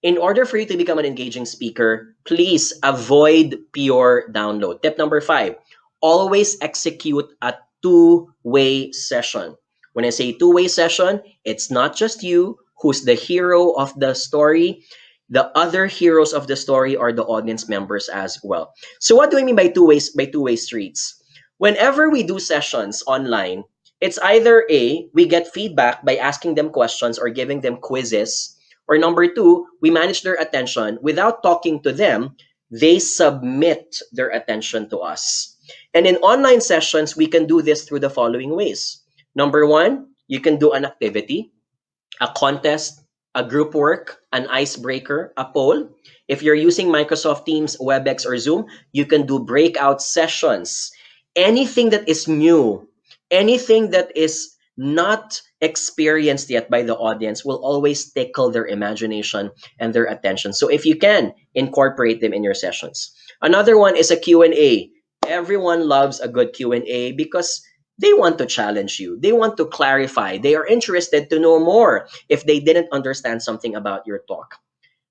In order for you to become an engaging speaker, please avoid pure download. Tip number 5, always execute a two-way session. When I say two-way session, it's not just you who's the hero of the story. The other heroes of the story are the audience members as well. So what do I mean by two-way streets? Whenever we do sessions online, it's either A, we get feedback by asking them questions or giving them quizzes, or number 2, we manage their attention without talking to them. They submit their attention to us. And in online sessions, we can do this through the following ways. Number 1, you can do an activity, a contest, a group work, an icebreaker, a poll. If you're using Microsoft Teams, WebEx, or Zoom, you can do breakout sessions. Anything that is new, anything that is not experienced yet by the audience will always tickle their imagination and their attention. So if you can, incorporate them in your sessions. Another one is a Q&A. Everyone loves a good Q&A because they want to challenge you. They want to clarify. They are interested to know more if they didn't understand something about your talk.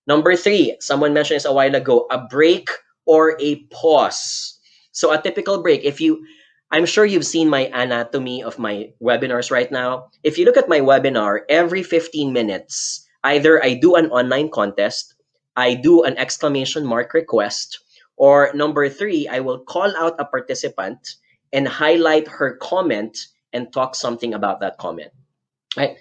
Number 3, someone mentioned this a while ago, a break or a pause. So a typical break, I'm sure you've seen my anatomy of my webinars right now. If you look at my webinar, every 15 minutes, either I do an online contest, I do an exclamation mark request, or number 3, I will call out a participant and highlight her comment and talk something about that comment. Right?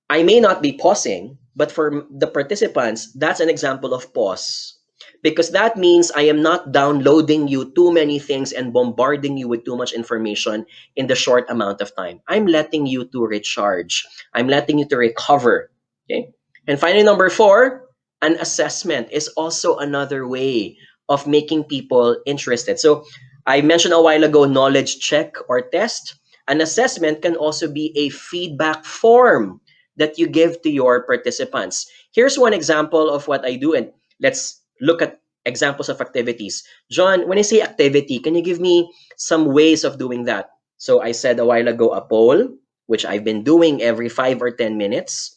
I may not be pausing, but for the participants, that's an example of pause. Because that means I am not downloading you too many things and bombarding you with too much information in the short amount of time. I'm letting you to recharge. I'm letting you to recover. Okay? And finally, number 4, an assessment is also another way of making people interested. So I mentioned a while ago, knowledge check or test. An assessment can also be a feedback form that you give to your participants. Here's one example of what I do, and let's look at examples of activities. John, when I say activity, can you give me some ways of doing that? So I said a while ago, a poll, which I've been doing every 5 or 10 minutes.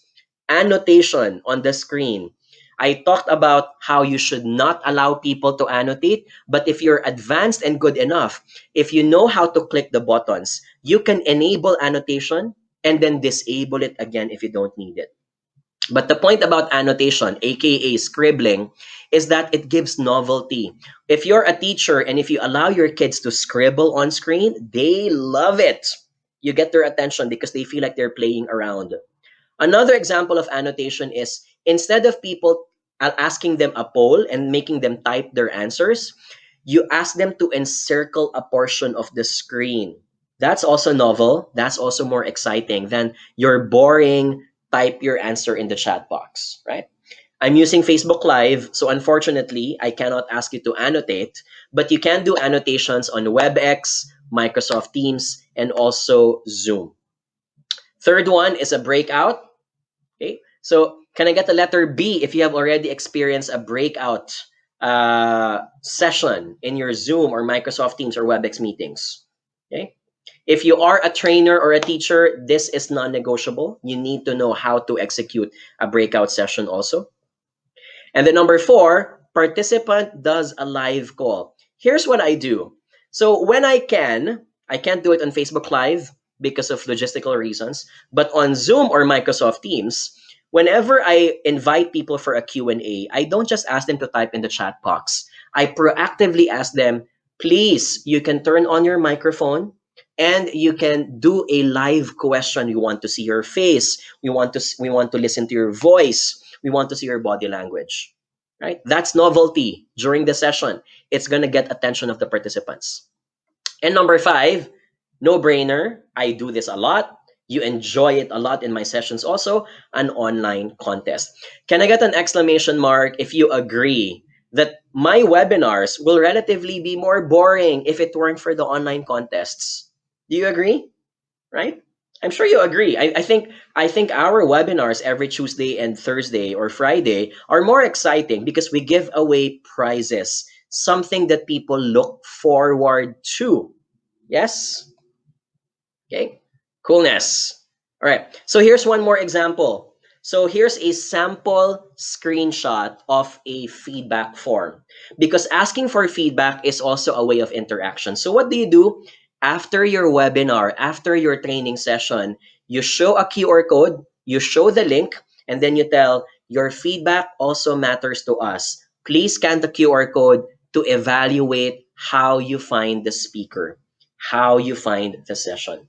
Annotation on the screen. I talked about how you should not allow people to annotate, but if you're advanced and good enough, if you know how to click the buttons, you can enable annotation and then disable it again if you don't need it. But the point about annotation, aka scribbling, is that it gives novelty. If you're a teacher and if you allow your kids to scribble on screen, they love it. You get their attention because they feel like they're playing around. Another example of annotation is instead of people asking them a poll and making them type their answers, you ask them to encircle a portion of the screen. That's also novel. That's also more exciting than your boring type your answer in the chat box, right? I'm using Facebook Live, so unfortunately, I cannot ask you to annotate, but you can do annotations on WebEx, Microsoft Teams, and also Zoom. Third one is a breakout. Okay, so can I get the letter B if you have already experienced a breakout session in your Zoom or Microsoft Teams or WebEx meetings? Okay. If you are a trainer or a teacher, this is non-negotiable. You need to know how to execute a breakout session also. And then number 4, participant does a live call. Here's what I do. So when I can't do it on Facebook Live because of logistical reasons, but on Zoom or Microsoft Teams, whenever I invite people for a Q&A, I don't just ask them to type in the chat box. I proactively ask them, please, you can turn on your microphone and you can do a live question. We want to see your face. We want to listen to your voice. We want to see your body language, right? That's novelty during the session. It's going to get attention of the participants. And number 5, no-brainer. I do this a lot. You enjoy it a lot in my sessions also, an online contest. Can I get an exclamation mark if you agree that my webinars will relatively be more boring if it weren't for the online contests? Do you agree? Right? I'm sure you agree. I think our webinars every Tuesday and Thursday or Friday are more exciting because we give away prizes, something that people look forward to. Yes? Okay. Coolness. All right. So here's one more example. So here's a sample screenshot of a feedback form, because asking for feedback is also a way of interaction. So what do you do after your webinar, after your training session? You show a QR code, you show the link, and then you tell your feedback also matters to us. Please scan the QR code to evaluate how you find the speaker, how you find the session.